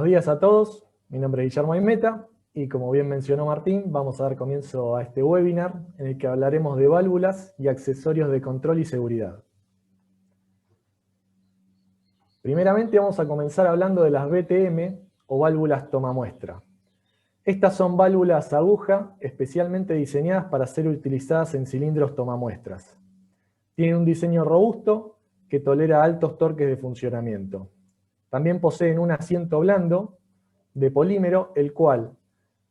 días a todos, mi nombre es Guillermo Aimeta y como bien mencionó Martín, vamos a dar comienzo a este webinar en el que hablaremos de válvulas y accesorios de control y seguridad. Primeramente vamos a comenzar hablando de las BTM o válvulas tomamuestra. Estas son válvulas aguja especialmente diseñadas para ser utilizadas en cilindros tomamuestras. Tienen un diseño robusto que tolera altos torques de funcionamiento. También poseen un asiento blando de polímero, el cual,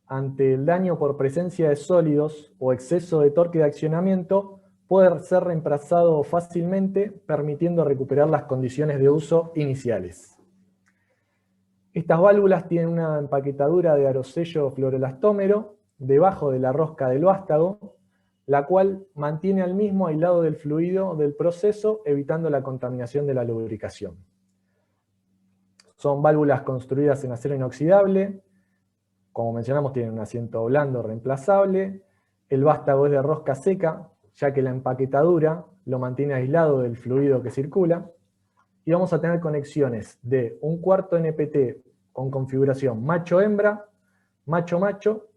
ante el daño por presencia de sólidos o exceso de torque de accionamiento, puede ser reemplazado fácilmente, permitiendo recuperar las condiciones de uso iniciales. Estas válvulas tienen una empaquetadura de aerosello fluoroelastómero debajo de la rosca del vástago, la cual mantiene al mismo aislado del fluido del proceso, evitando la contaminación de la lubricación. Son válvulas construidas en acero inoxidable, como mencionamos tienen un asiento blando reemplazable, el vástago es de rosca seca, ya que la empaquetadura lo mantiene aislado del fluido que circula, y vamos a tener conexiones de 1/4 NPT con configuración macho-hembra, macho-macho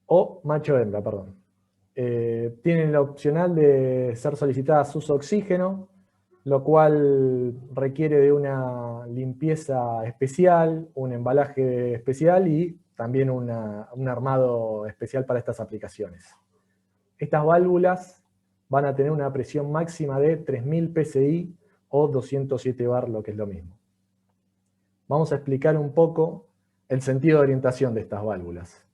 o macho-hembra, perdón. Tienen la opcional de ser solicitadas uso oxígeno, lo cual requiere de una limpieza especial, un embalaje especial y también un armado especial para estas aplicaciones. Estas válvulas van a tener una presión máxima de 3000 psi o 207 bar, lo que es lo mismo. Vamos a explicar un poco el sentido de orientación de estas válvulas.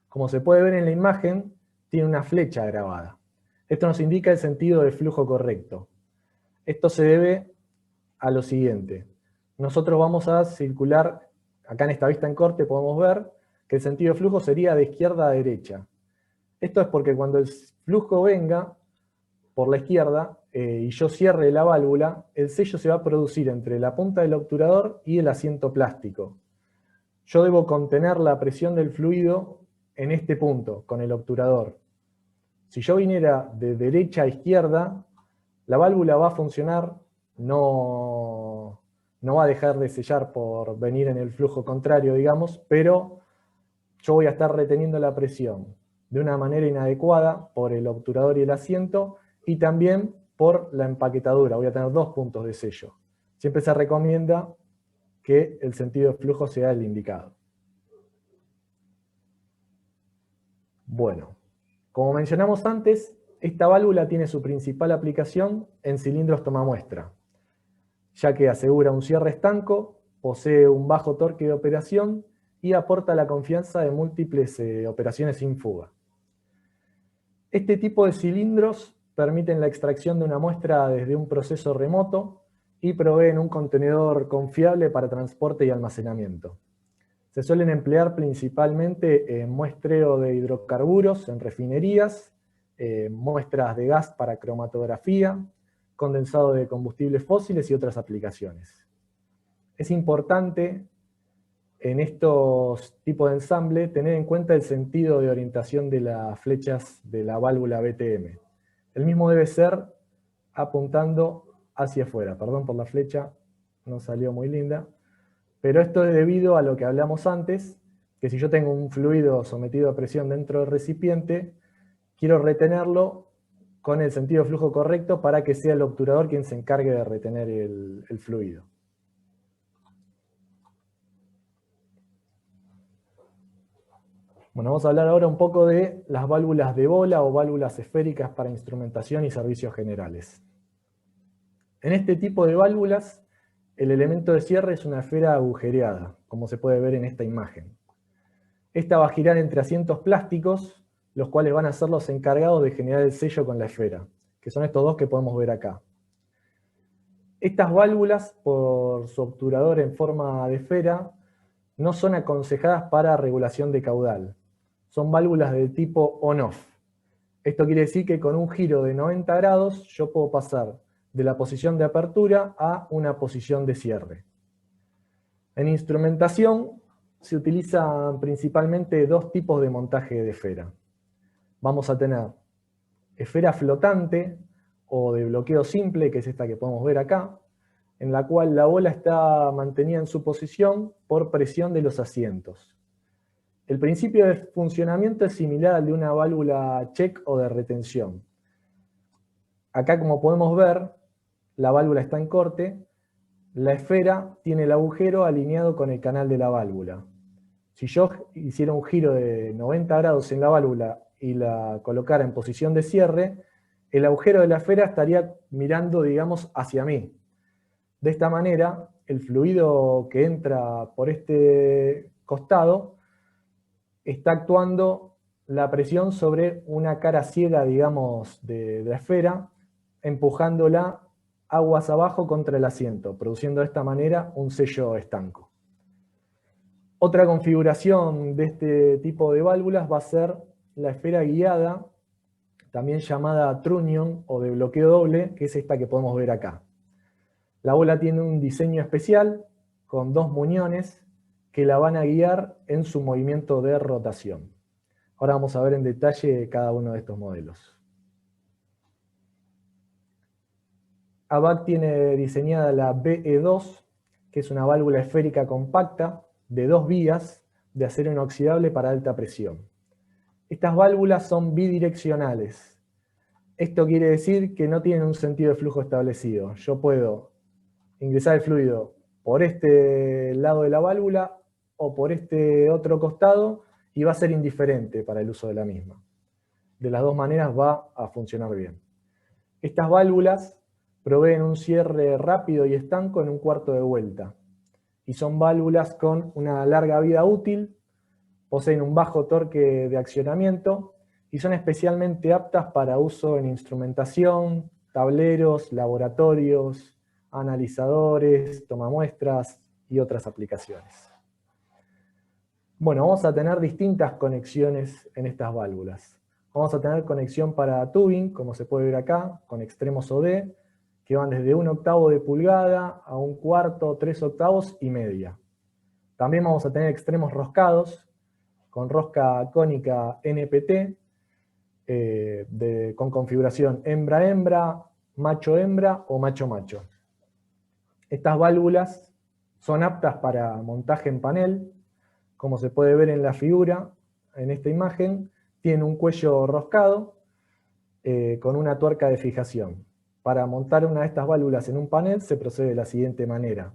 Como se puede ver en la imagen, tiene una flecha grabada. Esto nos indica el sentido de flujo correcto. Esto se debe a lo siguiente. Nosotros vamos a circular, acá en esta vista en corte podemos ver que el sentido de flujo sería de izquierda a derecha. Esto es porque cuando el flujo venga por la izquierda y yo cierre la válvula, el sello se va a producir entre la punta del obturador y el asiento plástico. Yo debo contener la presión del fluido en este punto, con el obturador. Si yo viniera de derecha a izquierda, la válvula va a funcionar, no va a dejar de sellar por venir en el flujo contrario, digamos, pero yo voy a estar reteniendo la presión de una manera inadecuada por el obturador y el asiento, y también por la empaquetadura. Voy a tener dos puntos de sello. Siempre se recomienda que el sentido de flujo sea el indicado. Bueno, como mencionamos antes, esta válvula tiene su principal aplicación en cilindros tomamuestra, ya que asegura un cierre estanco, posee un bajo torque de operación y aporta la confianza de múltiples operaciones sin fuga. Este tipo de cilindros permiten la extracción de una muestra desde un proceso remoto y proveen un contenedor confiable para transporte y almacenamiento. Se suelen emplear principalmente en muestreo de hidrocarburos en refinerías, muestras de gas para cromatografía, condensado de combustibles fósiles y otras aplicaciones. Es importante en estos tipos de ensamble tener en cuenta el sentido de orientación de las flechas de la válvula BTM. El mismo debe ser apuntando hacia afuera. Perdón por la flecha, no salió muy linda. Pero esto es debido a lo que hablamos antes, que si yo tengo un fluido sometido a presión dentro del recipiente, quiero retenerlo con el sentido de flujo correcto para que sea el obturador quien se encargue de retener el fluido. Bueno, vamos a hablar ahora un poco de las válvulas de bola o válvulas esféricas para instrumentación y servicios generales. En este tipo de válvulas, el elemento de cierre es una esfera agujereada, como se puede ver en esta imagen. Esta va a girar entre asientos plásticos, los cuales van a ser los encargados de generar el sello con la esfera, que son estos dos que podemos ver acá. Estas válvulas, por su obturador en forma de esfera, no son aconsejadas para regulación de caudal. Son válvulas de tipo on-off. Esto quiere decir que con un giro de 90 grados yo puedo pasar de la posición de apertura a una posición de cierre. En instrumentación se utilizan principalmente dos tipos de montaje de esfera. Vamos a tener esfera flotante o de bloqueo simple, que es esta que podemos ver acá. en la cual la bola está mantenida en su posición por presión de los asientos. El principio de funcionamiento es similar al de una válvula check o de retención. Acá, como podemos ver, la válvula está en corte, la esfera tiene el agujero alineado con el canal de la válvula. Si yo hiciera un giro de 90 grados en la válvula y la colocara en posición de cierre, el agujero de la esfera estaría mirando, digamos, hacia mí. De esta manera, el fluido que entra por este costado está actuando la presión sobre una cara ciega, digamos, de la esfera, empujándola aguas abajo contra el asiento, produciendo de esta manera un sello estanco. Otra configuración de este tipo de válvulas va a ser la esfera guiada, también llamada trunnion o de bloqueo doble, que es esta que podemos ver acá. La bola tiene un diseño especial con dos muñones que la van a guiar en su movimiento de rotación. Ahora vamos a ver en detalle cada uno de estos modelos. ABAC tiene diseñada la BE2, que es una válvula esférica compacta de 2 vías de acero inoxidable para alta presión. Estas válvulas son bidireccionales. Esto quiere decir que no tienen un sentido de flujo establecido. Yo puedo ingresar el fluido por este lado de la válvula o por este otro costado y va a ser indiferente para el uso de la misma. De las dos maneras va a funcionar bien. Estas válvulas proveen un cierre rápido y estanco en un cuarto de vuelta. Y son válvulas con una larga vida útil, poseen un bajo torque de accionamiento y son especialmente aptas para uso en instrumentación, tableros, laboratorios, analizadores, tomamuestras y otras aplicaciones. Bueno, vamos a tener distintas conexiones en estas válvulas. Vamos a tener conexión para tubing, como se puede ver acá, con extremos OD, que van desde 1/8 de pulgada a 1/4, 3 octavos y media. También vamos a tener extremos roscados, con rosca cónica NPT, con configuración hembra-hembra, macho-hembra o macho-macho. Estas válvulas son aptas para montaje en panel, como se puede ver en la figura, en esta imagen, tiene un cuello roscado con una tuerca de fijación. Para montar una de estas válvulas en un panel se procede de la siguiente manera.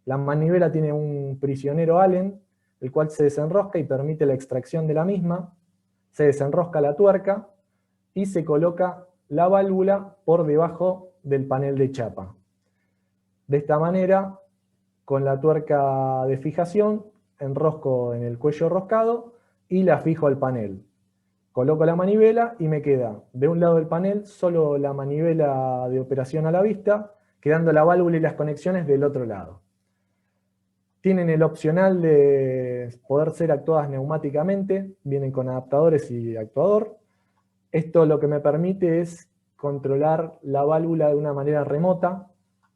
La manivela tiene un prisionero Allen, el cual se desenrosca y permite la extracción de la misma, se desenrosca la tuerca y se coloca la válvula por debajo del panel de chapa. De esta manera, con la tuerca de fijación, enrosco en el cuello roscado y la fijo al panel. Coloco la manivela y me queda de un lado del panel solo la manivela de operación a la vista, quedando la válvula y las conexiones del otro lado. Tienen el opcional de poder ser actuadas neumáticamente, vienen con adaptadores y actuador. Esto lo que me permite es controlar la válvula de una manera remota,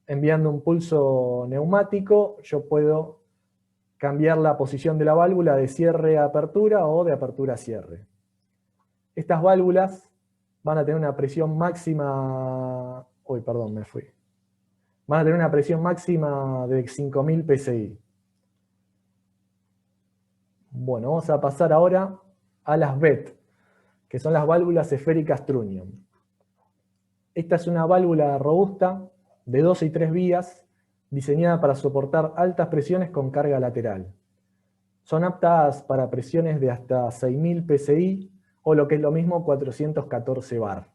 enviando un pulso neumático, yo puedo cambiar la posición de la válvula de cierre a apertura o de apertura a cierre. Estas válvulas van a tener una presión máxima, van a tener una presión máxima de 5000 psi. Bueno, vamos a pasar ahora a las BET, que son las válvulas esféricas trunnion. Esta es una válvula robusta de 2 y 3 vías, diseñada para soportar altas presiones con carga lateral. Son aptas para presiones de hasta 6000 psi o lo que es lo mismo 414 bar.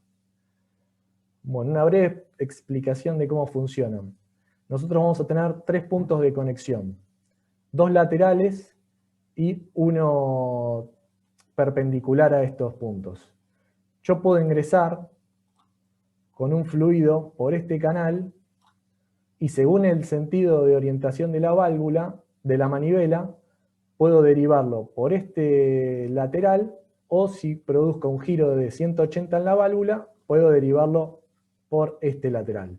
Bueno, una breve explicación de cómo funcionan. Nosotros vamos a tener 3 puntos de conexión, 2 laterales y uno perpendicular a estos puntos. Yo puedo ingresar con un fluido por este canal y según el sentido de orientación de la válvula, de la manivela, puedo derivarlo por este lateral o si produzco un giro de 180 en la válvula, puedo derivarlo por este lateral.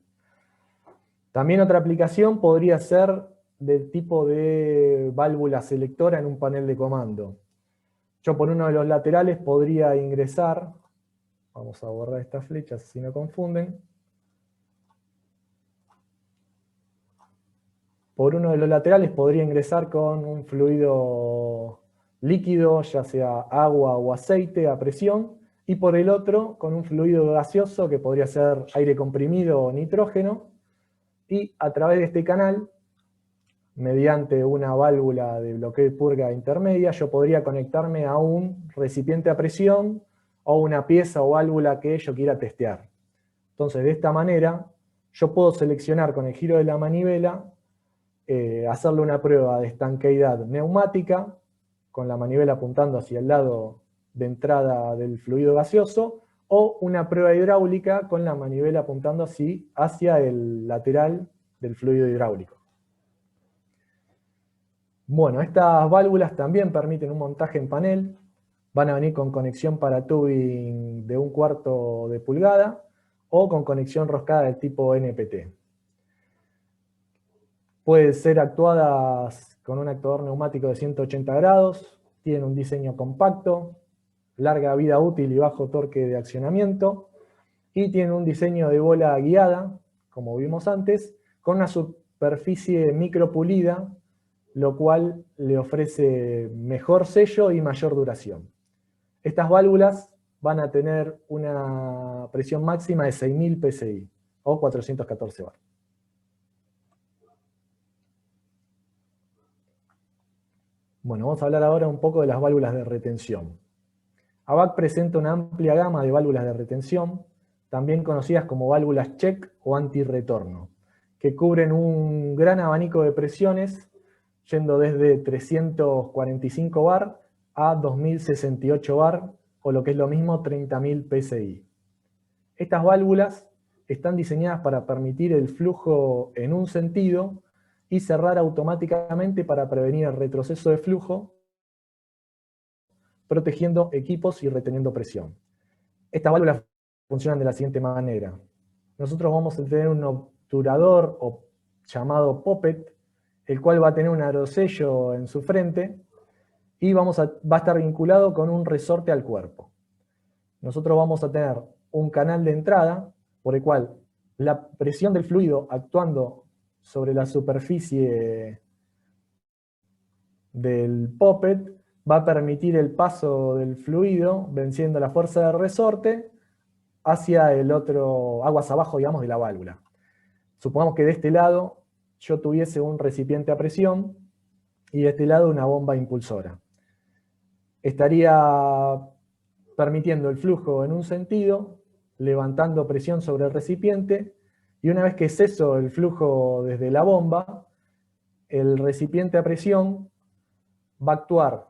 También otra aplicación podría ser del tipo de válvula selectora en un panel de comando. Yo por uno de los laterales podría ingresar, vamos a borrar estas flechas si no confunden, Por uno de los laterales podría ingresar con un fluido líquido, ya sea agua o aceite a presión, y por el otro con un fluido gaseoso que podría ser aire comprimido o nitrógeno, y a través de este canal, mediante una válvula de bloqueo y purga intermedia, yo podría conectarme a un recipiente a presión o una pieza o válvula que yo quiera testear. Entonces, de esta manera, yo puedo seleccionar con el giro de la manivela, hacerle una prueba de estanqueidad neumática, con la manivela apuntando hacia el lado de entrada del fluido gaseoso, o una prueba hidráulica con la manivela apuntando así hacia el lateral del fluido hidráulico. Bueno, estas válvulas también permiten un montaje en panel, van a venir con conexión para tubing de 1/4 de pulgada o con conexión roscada del tipo NPT. Pueden ser actuadas con un actuador neumático de 180 grados, tienen un diseño compacto, larga vida útil y bajo torque de accionamiento, y tienen un diseño de bola guiada, como vimos antes, con una superficie micropulida, lo cual le ofrece mejor sello y mayor duración. Estas válvulas van a tener una presión máxima de 6.000 psi o 414 bar. Bueno, vamos a hablar ahora un poco de las válvulas de retención. ABAC presenta una amplia gama de válvulas de retención, también conocidas como válvulas check o antirretorno, que cubren un gran abanico de presiones, yendo desde 345 bar a 2068 bar, o lo que es lo mismo, 30.000 psi. Estas válvulas están diseñadas para permitir el flujo en un sentido y cerrar automáticamente para prevenir el retroceso de flujo, protegiendo equipos y reteniendo presión. Estas válvulas funcionan de la siguiente manera. Nosotros vamos a tener un obturador llamado poppet, el cual va a tener un aerosello en su frente y va a estar vinculado con un resorte al cuerpo. Nosotros vamos a tener un canal de entrada por el cual la presión del fluido actuando sobre la superficie del poppet va a permitir el paso del fluido venciendo la fuerza del resorte hacia el otro, aguas abajo, digamos, de la válvula. Supongamos que de este lado yo tuviese un recipiente a presión y de este lado una bomba impulsora. Estaría permitiendo el flujo en un sentido, levantando presión sobre el recipiente, y una vez que ceso el flujo desde la bomba, el recipiente a presión va a actuar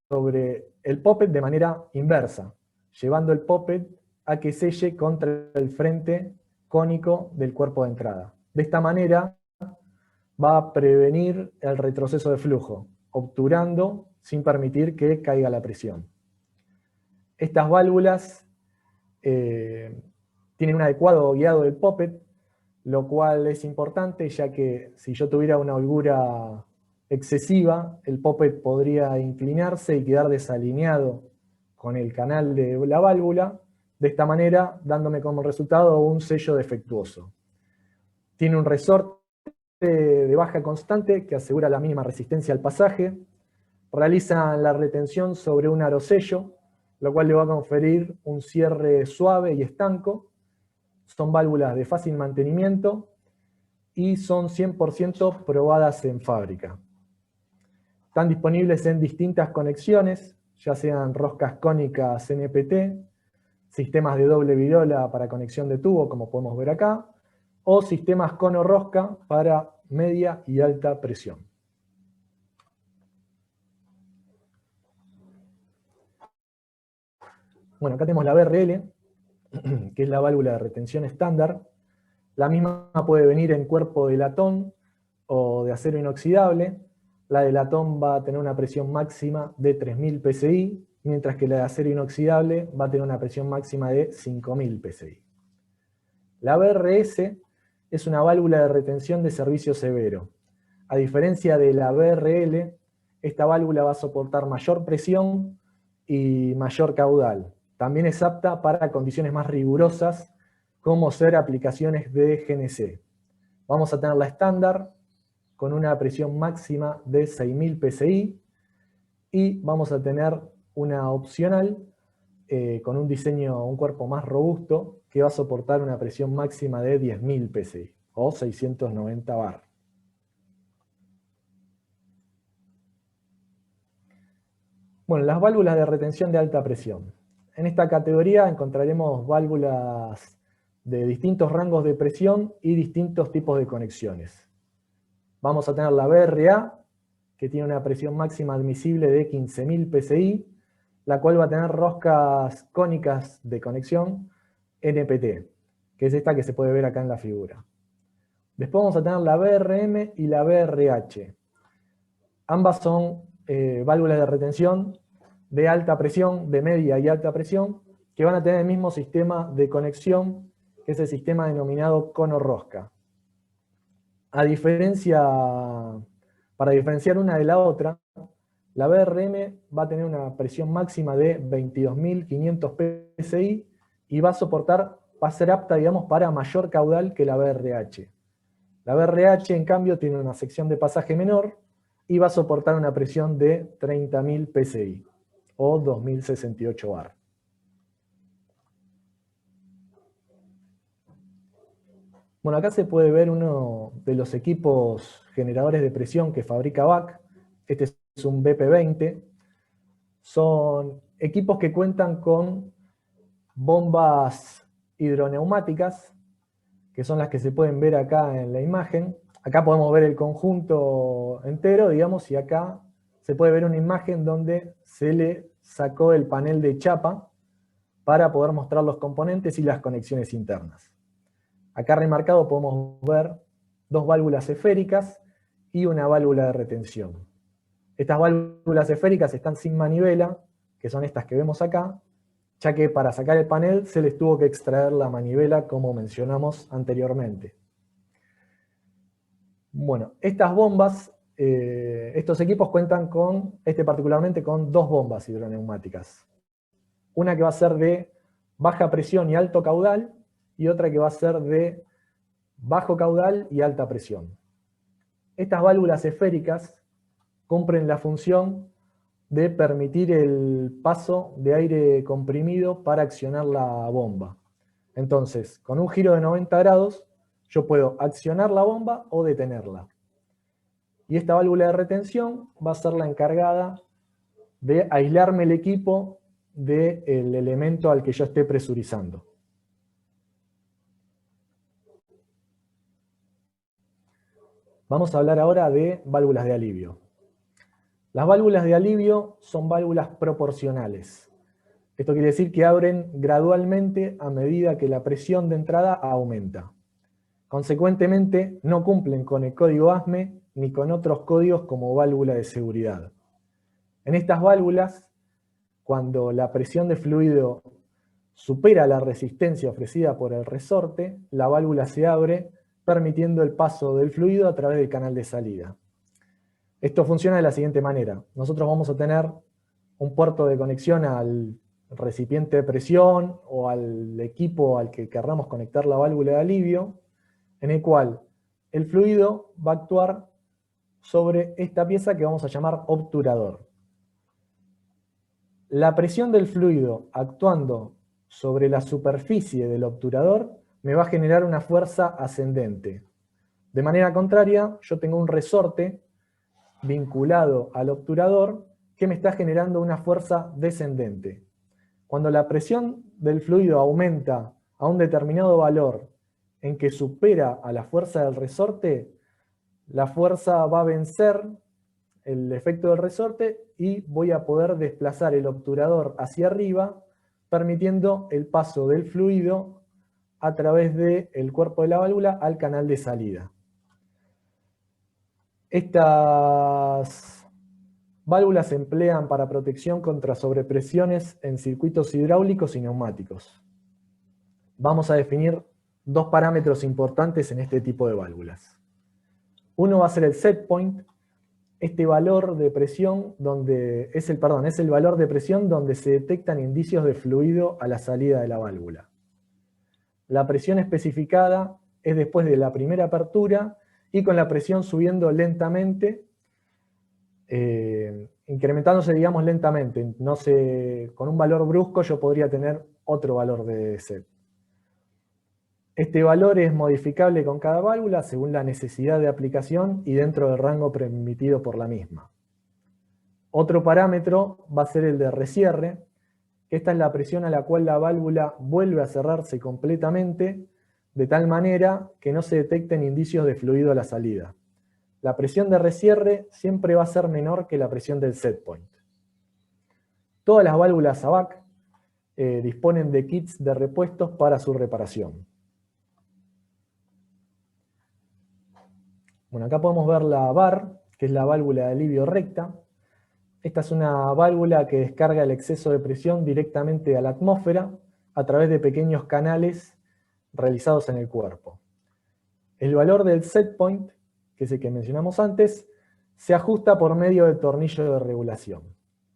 sobre el poppet de manera inversa, llevando el poppet a que selle contra el frente cónico del cuerpo de entrada. De esta manera va a prevenir el retroceso de flujo, obturando sin permitir que caiga la presión. Estas válvulas tienen un adecuado guiado del poppet, lo cual es importante, ya que si yo tuviera una holgura excesiva, el poppet podría inclinarse y quedar desalineado con el canal de la válvula, de esta manera dándome como resultado un sello defectuoso. Tiene un resorte de baja constante que asegura la mínima resistencia al pasaje, realiza la retención sobre un arosello, lo cual le va a conferir un cierre suave y estanco. Son válvulas de fácil mantenimiento y son 100% probadas en fábrica. Están disponibles en distintas conexiones, ya sean roscas cónicas NPT, sistemas de doble virola para conexión de tubo, como podemos ver acá, o sistemas cono-rosca para media y alta presión. Bueno, acá tenemos la BRL, que es la válvula de retención estándar. La misma puede venir en cuerpo de latón o de acero inoxidable. La de latón va a tener una presión máxima de 3.000 psi, mientras que la de acero inoxidable va a tener una presión máxima de 5.000 psi. La BRS es una válvula de retención de servicio severo. A diferencia de la BRL, esta válvula va a soportar mayor presión y mayor caudal. También es apta para condiciones más rigurosas, como ser aplicaciones de GNC. Vamos a tener la estándar, con una presión máxima de 6.000 psi, y vamos a tener una opcional con un diseño, un cuerpo más robusto, que va a soportar una presión máxima de 10.000 psi, o 690 bar. Bueno, las válvulas de retención de alta presión. En esta categoría encontraremos válvulas de distintos rangos de presión y distintos tipos de conexiones. Vamos a tener la BRA, que tiene una presión máxima admisible de 15.000 psi, la cual va a tener roscas cónicas de conexión NPT, que es esta que se puede ver acá en la figura. Después vamos a tener la BRM y la BRH. Ambas son válvulas de retención de alta presión, de media y alta presión, que van a tener el mismo sistema de conexión, que es el sistema denominado cono-rosca. Para diferenciar una de la otra, la BRM va a tener una presión máxima de 22.500 psi y va a ser apta, digamos, para mayor caudal que la BRH. La BRH, en cambio, tiene una sección de pasaje menor y va a soportar una presión de 30.000 psi, o 2.068 bar. Bueno, acá se puede ver uno de los equipos generadores de presión que fabrica BAC. Este es un BP20. Son equipos que cuentan con bombas hidroneumáticas, que son las que se pueden ver acá en la imagen. Acá podemos ver el conjunto entero, digamos, y acá se puede ver una imagen donde se le sacó el panel de chapa para poder mostrar los componentes y las conexiones internas. Acá remarcado podemos ver dos válvulas esféricas y una válvula de retención. Estas válvulas esféricas están sin manivela, que son estas que vemos acá, ya que para sacar el panel se les tuvo que extraer la manivela, como mencionamos anteriormente. Bueno, estas bombas, estos equipos cuentan particularmente con dos bombas hidroneumáticas. Una que va a ser de baja presión y alto caudal, y otra que va a ser de bajo caudal y alta presión. Estas válvulas esféricas cumplen la función de permitir el paso de aire comprimido para accionar la bomba. Entonces, con un giro de 90 grados, yo puedo accionar la bomba o detenerla. Y esta válvula de retención va a ser la encargada de aislarme el equipo del elemento al que yo esté presurizando. Vamos a hablar ahora de válvulas de alivio. Las válvulas de alivio son válvulas proporcionales. Esto quiere decir que abren gradualmente a medida que la presión de entrada aumenta. Consecuentemente, no cumplen con el código ASME ni con otros códigos como válvula de seguridad. En estas válvulas, cuando la presión de fluido supera la resistencia ofrecida por el resorte, la válvula se abre, permitiendo el paso del fluido a través del canal de salida. Esto funciona de la siguiente manera. Nosotros vamos a tener un puerto de conexión al recipiente de presión o al equipo al que querramos conectar la válvula de alivio, en el cual el fluido va a actuar sobre esta pieza que vamos a llamar obturador. La presión del fluido actuando sobre la superficie del obturador me va a generar una fuerza ascendente. De manera contraria, yo tengo un resorte vinculado al obturador que me está generando una fuerza descendente. Cuando la presión del fluido aumenta a un determinado valor en que supera a la fuerza del resorte, la fuerza va a vencer el efecto del resorte y voy a poder desplazar el obturador hacia arriba, permitiendo el paso del fluido a través del cuerpo de la válvula al canal de salida. Estas válvulas se emplean para protección contra sobrepresiones en circuitos hidráulicos y neumáticos. Vamos a definir dos parámetros importantes en este tipo de válvulas. Uno va a ser el set point, este valor de presión es el valor de presión donde se detectan indicios de fluido a la salida de la válvula. La presión especificada es después de la primera apertura y con la presión subiendo lentamente, incrementándose, digamos, lentamente. No sé, con un valor brusco yo podría tener otro valor de set. Este valor es modificable con cada válvula según la necesidad de aplicación y dentro del rango permitido por la misma. Otro parámetro va a ser el de recierre. Esta es la presión a la cual la válvula vuelve a cerrarse completamente, de tal manera que no se detecten indicios de fluido a la salida. La presión de recierre siempre va a ser menor que la presión del set point. Todas las válvulas ABAC disponen de kits de repuestos para su reparación. Bueno, acá podemos ver la VAR, que es la válvula de alivio recta. Esta es una válvula que descarga el exceso de presión directamente a la atmósfera a través de pequeños canales realizados en el cuerpo. El valor del set point, que es el que mencionamos antes, se ajusta por medio del tornillo de regulación,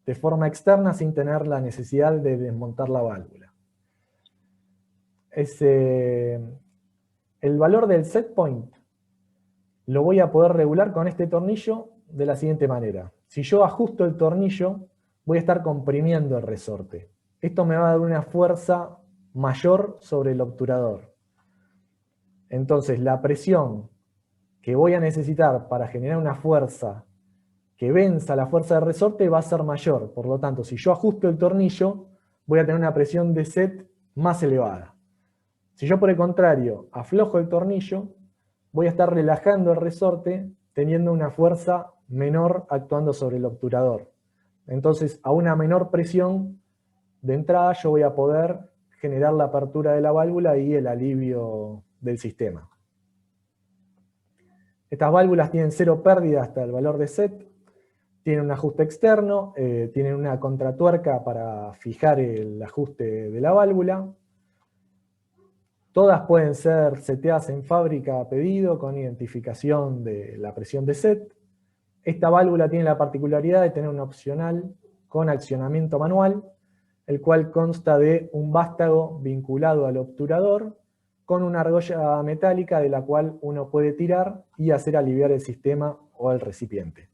de forma externa sin tener la necesidad de desmontar la válvula. El valor del set point lo voy a poder regular con este tornillo de la siguiente manera. Si yo ajusto el tornillo, voy a estar comprimiendo el resorte. Esto me va a dar una fuerza mayor sobre el obturador. Entonces, la presión que voy a necesitar para generar una fuerza que venza la fuerza del resorte va a ser mayor. Por lo tanto, si yo ajusto el tornillo, voy a tener una presión de set más elevada. Si yo, por el contrario, aflojo el tornillo, voy a estar relajando el resorte, teniendo una fuerza menor actuando sobre el obturador. Entonces, a una menor presión de entrada, yo voy a poder generar la apertura de la válvula y el alivio del sistema. Estas válvulas tienen cero pérdida hasta el valor de set, tienen un ajuste externo, tienen una contratuerca para fijar el ajuste de la válvula. Todas pueden ser seteadas en fábrica a pedido con identificación de la presión de set. Esta válvula tiene la particularidad de tener un opcional con accionamiento manual, el cual consta de un vástago vinculado al obturador con una argolla metálica de la cual uno puede tirar y hacer aliviar el sistema o el recipiente.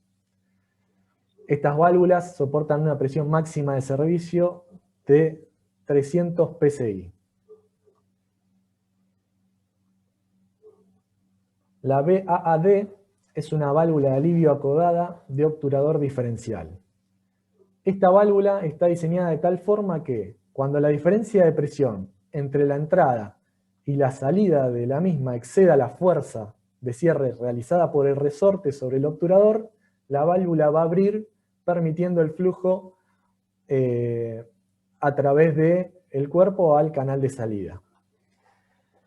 Estas válvulas soportan una presión máxima de servicio de 300 psi. La VAAD es una válvula de alivio acodada de obturador diferencial. Esta válvula está diseñada de tal forma que, cuando la diferencia de presión entre la entrada y la salida de la misma exceda la fuerza de cierre realizada por el resorte sobre el obturador, la válvula va a abrir, permitiendo el flujo a través del cuerpo al canal de salida.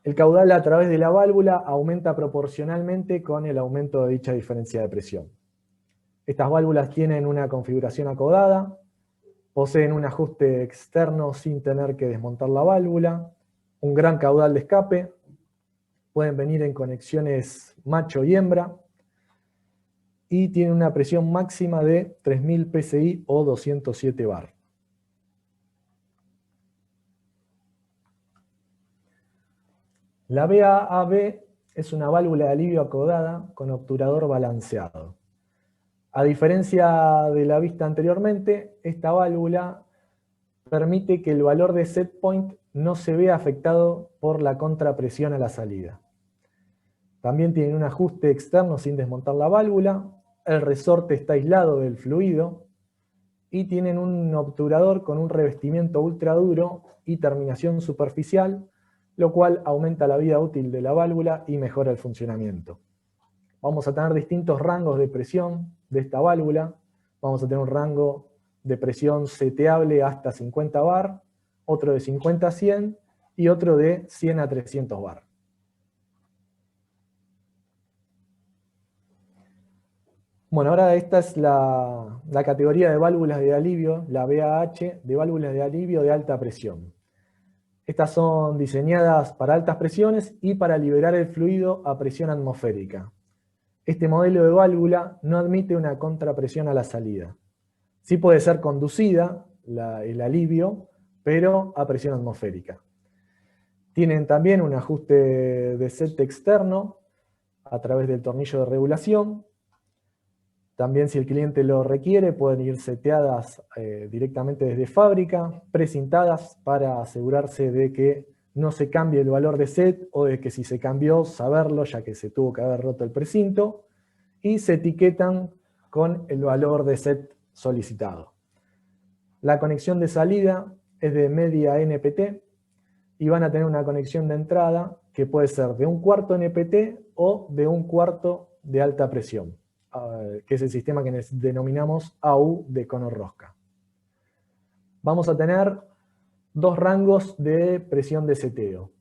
El caudal a través de la válvula aumenta proporcionalmente con el aumento de dicha diferencia de presión. Estas válvulas tienen una configuración acodada, poseen un ajuste externo sin tener que desmontar la válvula, un gran caudal de escape, pueden venir en conexiones macho y hembra, y tienen una presión máxima de 3000 psi o 207 bar. La VAAB es una válvula de alivio acodada con obturador balanceado. A diferencia de la vista anteriormente, esta válvula permite que el valor de set point no se vea afectado por la contrapresión a la salida. También tiene un ajuste externo sin desmontar la válvula, el resorte está aislado del fluido y tienen un obturador con un revestimiento ultra duro y terminación superficial, lo cual aumenta la vida útil de la válvula y mejora el funcionamiento. Vamos a tener distintos rangos de presión de esta válvula. Vamos a tener un rango de presión seteable hasta 50 bar, otro de 50 a 100 y otro de 100 a 300 bar. Bueno, ahora esta es la categoría de válvulas de alivio, la VAH, de válvulas de alivio de alta presión. Estas son diseñadas para altas presiones y para liberar el fluido a presión atmosférica. Este modelo de válvula no admite una contrapresión a la salida. Sí puede ser conducida el alivio, pero a presión atmosférica. Tienen también un ajuste de set externo a través del tornillo de regulación. También, si el cliente lo requiere, pueden ir seteadas directamente desde fábrica, precintadas para asegurarse de que no se cambie el valor de set, o de que si se cambió, saberlo, ya que se tuvo que haber roto el precinto, y se etiquetan con el valor de set solicitado. La conexión de salida es de media NPT, y van a tener una conexión de entrada que puede ser de 1/4 NPT o de 1/4 de alta presión, que es el sistema que denominamos AU de cono rosca. Vamos a tener dos rangos de presión de seteo.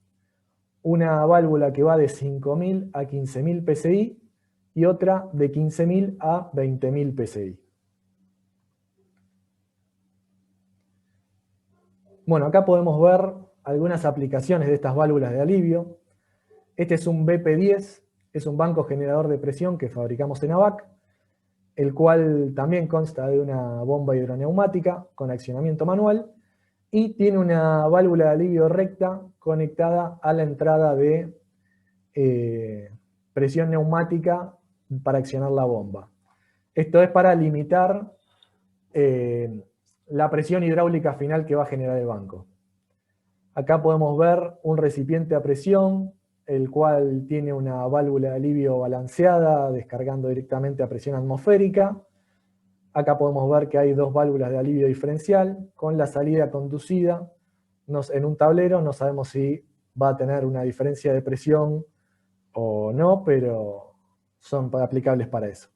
Una válvula que va de 5.000 a 15.000 PSI y otra de 15.000 a 20.000 PSI. Bueno, acá podemos ver algunas aplicaciones de estas válvulas de alivio. Este es un BP10, es un banco generador de presión que fabricamos en ABAC, el cual también consta de una bomba hidroneumática con accionamiento manual y tiene una válvula de alivio recta conectada a la entrada de presión neumática para accionar la bomba. Esto es para limitar la presión hidráulica final que va a generar el banco. Acá podemos ver un recipiente a presión, el cual tiene una válvula de alivio balanceada, descargando directamente a presión atmosférica. Acá podemos ver que hay dos válvulas de alivio diferencial, con la salida conducida en un tablero. No sabemos si va a tener una diferencia de presión o no, pero son aplicables para eso.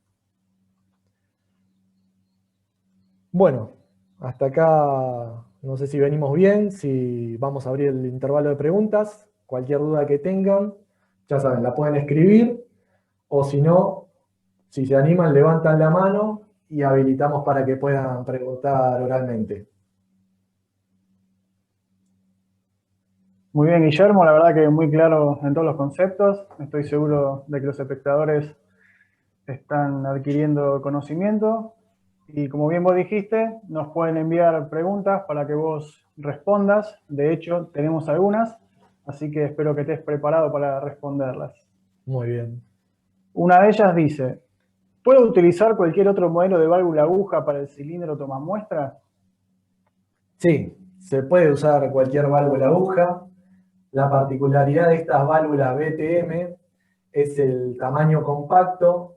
Bueno, hasta acá no sé si venimos bien, si vamos a abrir el intervalo de preguntas. Cualquier duda que tengan, ya saben, la pueden escribir, o si no, si se animan, levantan la mano y habilitamos para que puedan preguntar oralmente. Muy bien, Guillermo, la verdad que muy claro en todos los conceptos. Estoy seguro de que los espectadores están adquiriendo conocimiento. Y como bien vos dijiste, nos pueden enviar preguntas para que vos respondas. De hecho, tenemos algunas, así que espero que estés preparado para responderlas. Muy bien. Una de ellas dice: ¿puedo utilizar cualquier otro modelo de válvula aguja para el cilindro tomamuestra? Sí, se puede usar cualquier válvula aguja. La particularidad de estas válvulas BTM es el tamaño compacto.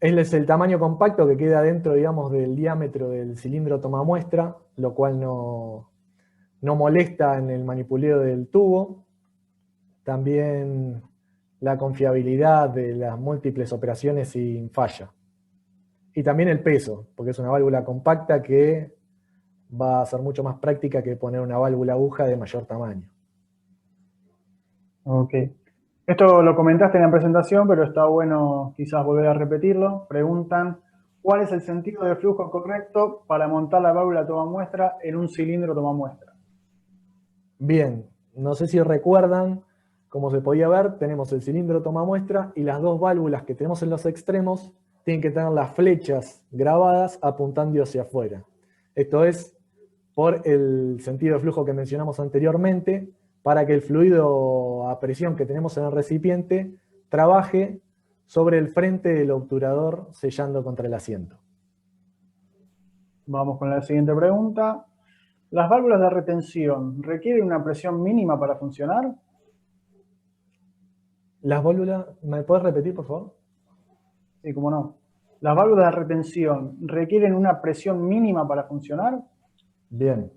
Es el tamaño compacto que queda dentro, digamos, del diámetro del cilindro tomamuestra, lo cual no molesta en el manipuleo del tubo. También la confiabilidad de las múltiples operaciones sin falla. Y también el peso, porque es una válvula compacta que va a ser mucho más práctica que poner una válvula aguja de mayor tamaño. Ok. Esto lo comentaste en la presentación, pero está bueno quizás volver a repetirlo. Preguntan: ¿cuál es el sentido de flujo correcto para montar la válvula tomamuestra en un cilindro tomamuestra? Bien, no sé si recuerdan, como se podía ver, tenemos el cilindro tomamuestra y las dos válvulas que tenemos en los extremos tienen que tener las flechas grabadas apuntando hacia afuera. Esto es por el sentido de flujo que mencionamos anteriormente, para que el fluido a presión que tenemos en el recipiente trabaje sobre el frente del obturador sellando contra el asiento. Vamos con la siguiente pregunta. ¿Las válvulas de retención requieren una presión mínima para funcionar? Las válvulas, ¿me puedes repetir, por favor? Sí, cómo no. ¿Las válvulas de retención requieren una presión mínima para funcionar? Bien.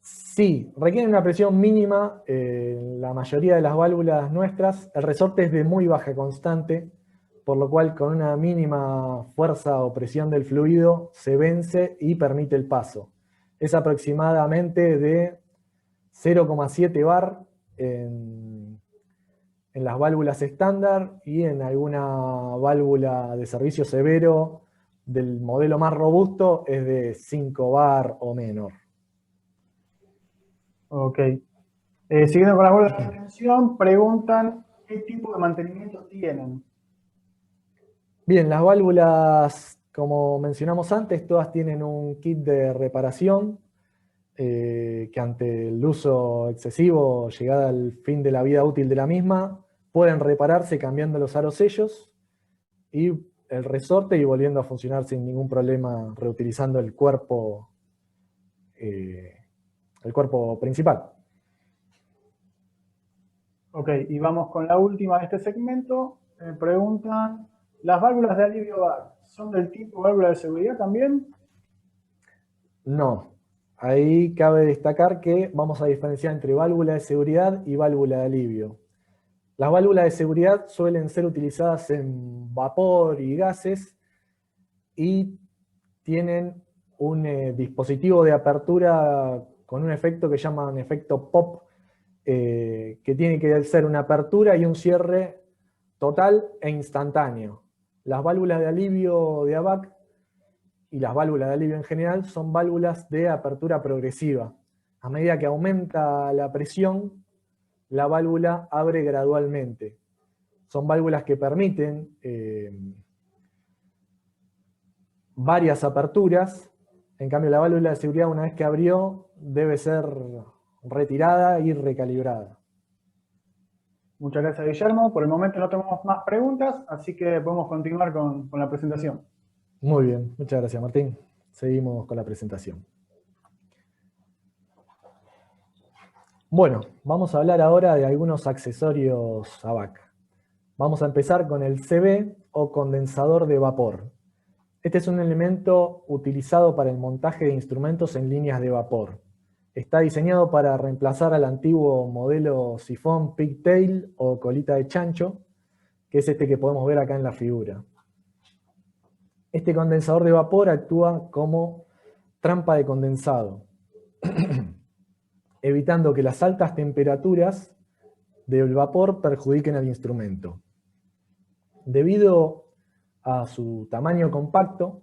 Sí, requieren una presión mínima. La mayoría de las válvulas nuestras, el resorte es de muy baja constante, por lo cual con una mínima fuerza o presión del fluido se vence y permite el paso. Es aproximadamente de 0,7 bar en las válvulas estándar, y en alguna válvula de servicio severo del modelo más robusto es de 5 bar o menor. Ok. Siguiendo con las válvulas de retención, preguntan qué tipo de mantenimiento tienen. Bien, las válvulas, como mencionamos antes, todas tienen un kit de reparación que ante el uso excesivo, llegada al fin de la vida útil de la misma, pueden repararse cambiando los arosellos y el resorte y volviendo a funcionar sin ningún problema, reutilizando el cuerpo principal. Ok, y vamos con la última de este segmento. Me preguntan, ¿las válvulas de alivio VAC son del tipo válvula de seguridad también? No. Ahí cabe destacar que vamos a diferenciar entre válvula de seguridad y válvula de alivio. Las válvulas de seguridad suelen ser utilizadas en vapor y gases y tienen un dispositivo de apertura con un efecto que llaman efecto pop, que tiene que ser una apertura y un cierre total e instantáneo. Las válvulas de alivio de ABAC y las válvulas de alivio en general son válvulas de apertura progresiva. A medida que aumenta la presión, la válvula abre gradualmente. Son válvulas que permiten varias aperturas. En cambio, la válvula de seguridad, una vez que abrió, debe ser retirada y recalibrada. Muchas gracias, Guillermo. Por el momento no tenemos más preguntas, así que podemos continuar con la presentación. Muy bien, muchas gracias, Martín. Seguimos con la presentación. Bueno, vamos a hablar ahora de algunos accesorios ABAC. Vamos a empezar con el CB o condensador de vapor. Este es un elemento utilizado para el montaje de instrumentos en líneas de vapor. Está diseñado para reemplazar al antiguo modelo sifón pigtail o colita de chancho, que es este que podemos ver acá en la figura. Este condensador de vapor actúa como trampa de condensado, evitando que las altas temperaturas del vapor perjudiquen al instrumento. Debido a su tamaño compacto,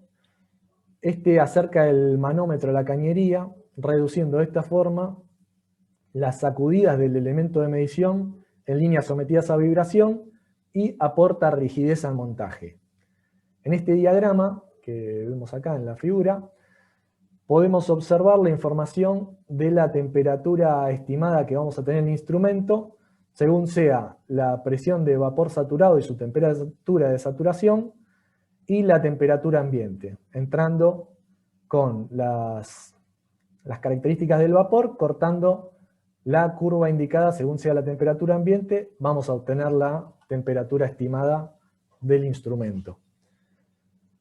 este acerca el manómetro a la cañería, reduciendo de esta forma las sacudidas del elemento de medición en líneas sometidas a vibración y aporta rigidez al montaje. En este diagrama que vemos acá en la figura, podemos observar la información de la temperatura estimada que vamos a tener en el instrumento, según sea la presión de vapor saturado y su temperatura de saturación, y la temperatura ambiente, entrando con las características del vapor, cortando la curva indicada según sea la temperatura ambiente, vamos a obtener la temperatura estimada del instrumento.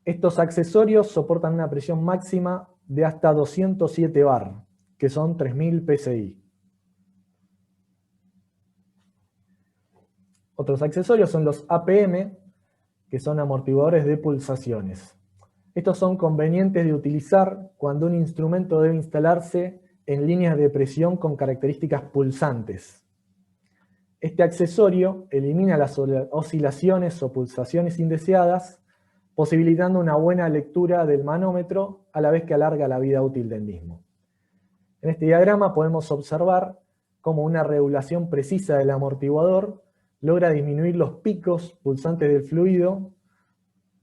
Estos accesorios soportan una presión máxima de hasta 207 bar, que son 3000 psi. Otros accesorios son los APM, que son amortiguadores de pulsaciones. Estos son convenientes de utilizar cuando un instrumento debe instalarse en líneas de presión con características pulsantes. Este accesorio elimina las oscilaciones o pulsaciones indeseadas, posibilitando una buena lectura del manómetro a la vez que alarga la vida útil del mismo. En este diagrama podemos observar cómo una regulación precisa del amortiguador logra disminuir los picos pulsantes del fluido,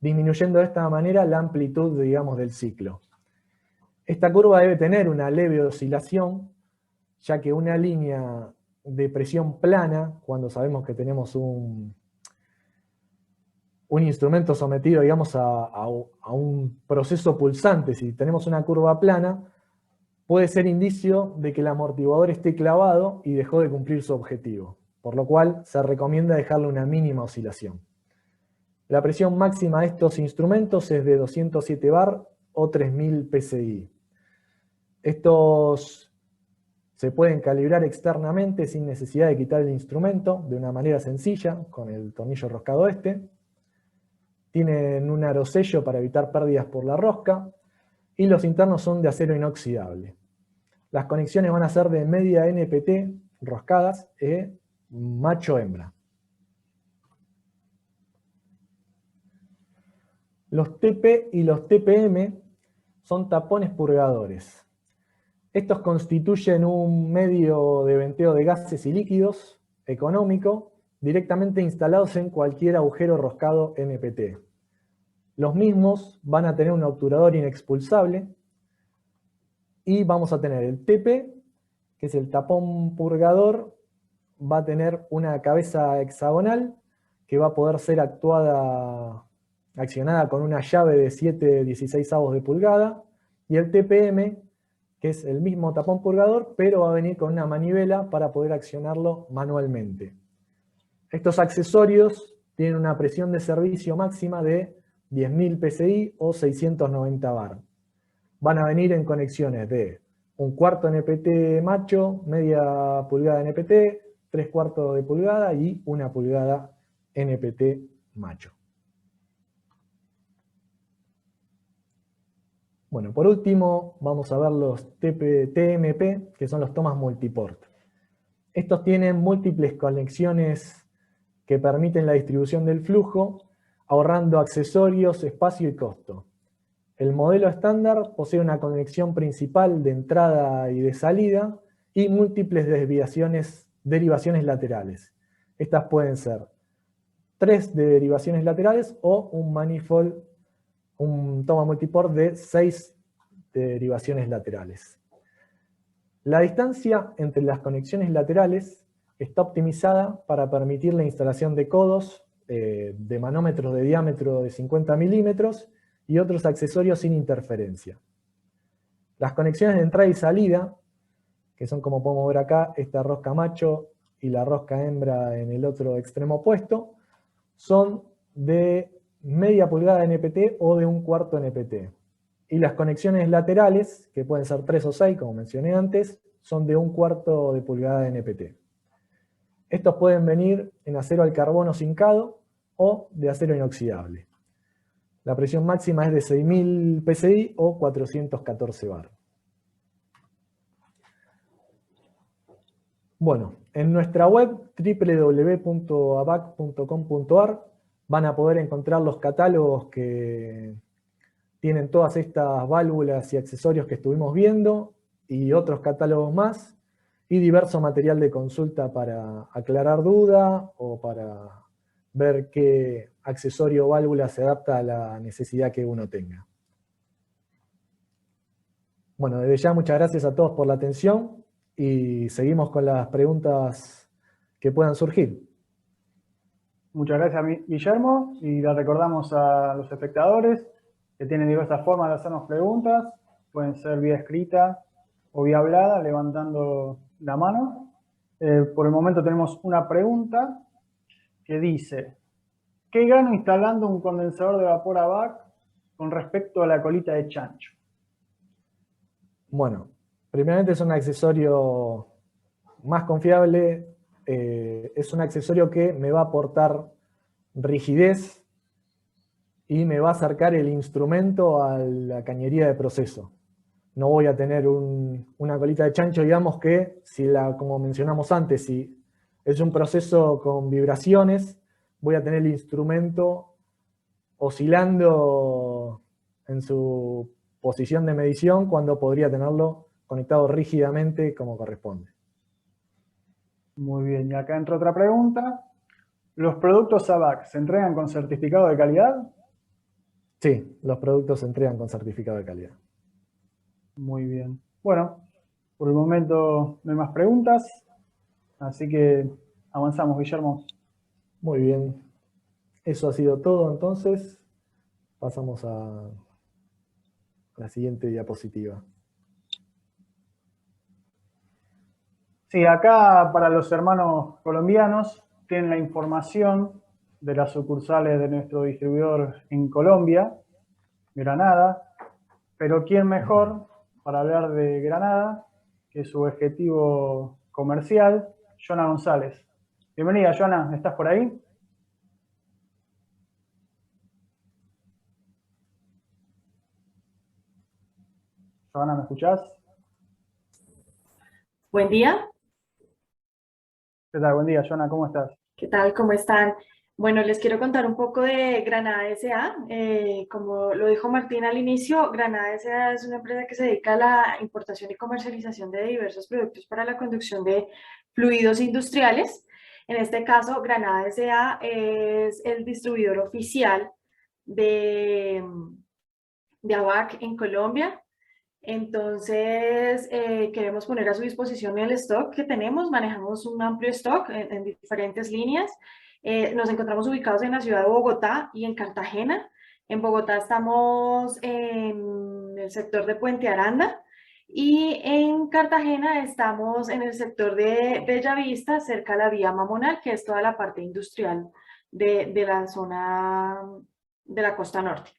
disminuyendo de esta manera la amplitud, digamos, del ciclo. Esta curva debe tener una leve oscilación, ya que una línea de presión plana, cuando sabemos que tenemos un instrumento sometido, digamos, a un proceso pulsante, si tenemos una curva plana, puede ser indicio de que el amortiguador esté clavado y dejó de cumplir su objetivo, por lo cual se recomienda dejarle una mínima oscilación. La presión máxima de estos instrumentos es de 207 bar o 3000 psi. Estos se pueden calibrar externamente sin necesidad de quitar el instrumento de una manera sencilla, con el tornillo roscado este. Tienen un arosello para evitar pérdidas por la rosca y los internos son de acero inoxidable. Las conexiones van a ser de media NPT roscadas macho-hembra. Los TP y los TPM son tapones purgadores. Estos constituyen un medio de venteo de gases y líquidos económico directamente instalados en cualquier agujero roscado NPT. Los mismos van a tener un obturador inexpulsable y vamos a tener el TP, que es el tapón purgador va a tener una cabeza hexagonal que va a poder ser accionada con una llave de 7/16 de pulgada, y el TPM, que es el mismo tapón purgador, pero va a venir con una manivela para poder accionarlo manualmente. Estos accesorios tienen una presión de servicio máxima de 10.000 psi o 690 bar. Van a venir en conexiones de 1/4 NPT macho, media pulgada NPT, 3/4 de pulgada y 1 pulgada NPT macho. Bueno, por último vamos a ver los TMP, que son los tomas multiport. Estos tienen múltiples conexiones que permiten la distribución del flujo, ahorrando accesorios, espacio y costo. El modelo estándar posee una conexión principal de entrada y de salida y múltiples derivaciones laterales. Estas pueden ser 3 de derivaciones laterales o un manifold, un toma multiport de 6 derivaciones laterales. La distancia entre las conexiones laterales está optimizada para permitir la instalación de codos, de manómetros de diámetro de 50 milímetros y otros accesorios sin interferencia. Las conexiones de entrada y salida, que son, como podemos ver acá, esta rosca macho y la rosca hembra en el otro extremo opuesto, son de media pulgada NPT o de 1/4 NPT. Y las conexiones laterales, que pueden ser 3 o 6, como mencioné antes, son de 1/4 de pulgada NPT. Estos pueden venir en acero al carbono zincado o de acero inoxidable. La presión máxima es de 6.000 psi o 414 bar. Bueno, en nuestra web www.abac.com.ar van a poder encontrar los catálogos que tienen todas estas válvulas y accesorios que estuvimos viendo, y otros catálogos más, y diverso material de consulta para aclarar dudas o para ver qué accesorio o válvula se adapta a la necesidad que uno tenga. Bueno, desde ya muchas gracias a todos por la atención y seguimos con las preguntas que puedan surgir. Muchas gracias, Guillermo, y le recordamos a los espectadores que tienen diversas formas de hacernos preguntas. Pueden ser vía escrita o vía hablada, levantando la mano. Por el momento tenemos una pregunta que dice: ¿qué gano instalando un condensador de vapor ABAC con respecto a la colita de chancho? Bueno, primeramente es un accesorio más confiable, es un accesorio que me va a aportar rigidez y me va a acercar el instrumento a la cañería de proceso. No voy a tener una colita de chancho, digamos que, como mencionamos antes, si es un proceso con vibraciones, voy a tener el instrumento oscilando en su posición de medición cuando podría tenerlo conectado rígidamente como corresponde. Muy bien, y acá entra otra pregunta. ¿Los productos ABAC se entregan con certificado de calidad? Sí, los productos se entregan con certificado de calidad. Muy bien. Bueno, por el momento no hay más preguntas, así que avanzamos, Guillermo. Muy bien. Eso ha sido todo, entonces. Pasamos a la siguiente diapositiva. Sí, acá para los hermanos colombianos tienen la información de las sucursales de nuestro distribuidor en Colombia, Granada, pero ¿quién mejor para hablar de Granada que su objetivo comercial, Joana González? Bienvenida, Joana, ¿estás por ahí? Joana, ¿me escuchás? Buen día. ¿Qué tal? Buen día, Joana, ¿cómo estás? ¿Qué tal? ¿Cómo están? Bueno, les quiero contar un poco de Granada S.A. Como lo dijo Martín al inicio, Granada S.A. es una empresa que se dedica a la importación y comercialización de diversos productos para la conducción de fluidos industriales. En este caso, Granada S.A. es el distribuidor oficial de ABAC en Colombia. Entonces, queremos poner a su disposición el stock que tenemos. Manejamos un amplio stock en diferentes líneas. Nos encontramos ubicados en la ciudad de Bogotá y en Cartagena. En Bogotá estamos en el sector de Puente Aranda y en Cartagena estamos en el sector de Bellavista, cerca de la vía Mamonal, que es toda la parte industrial de la zona de la costa norte.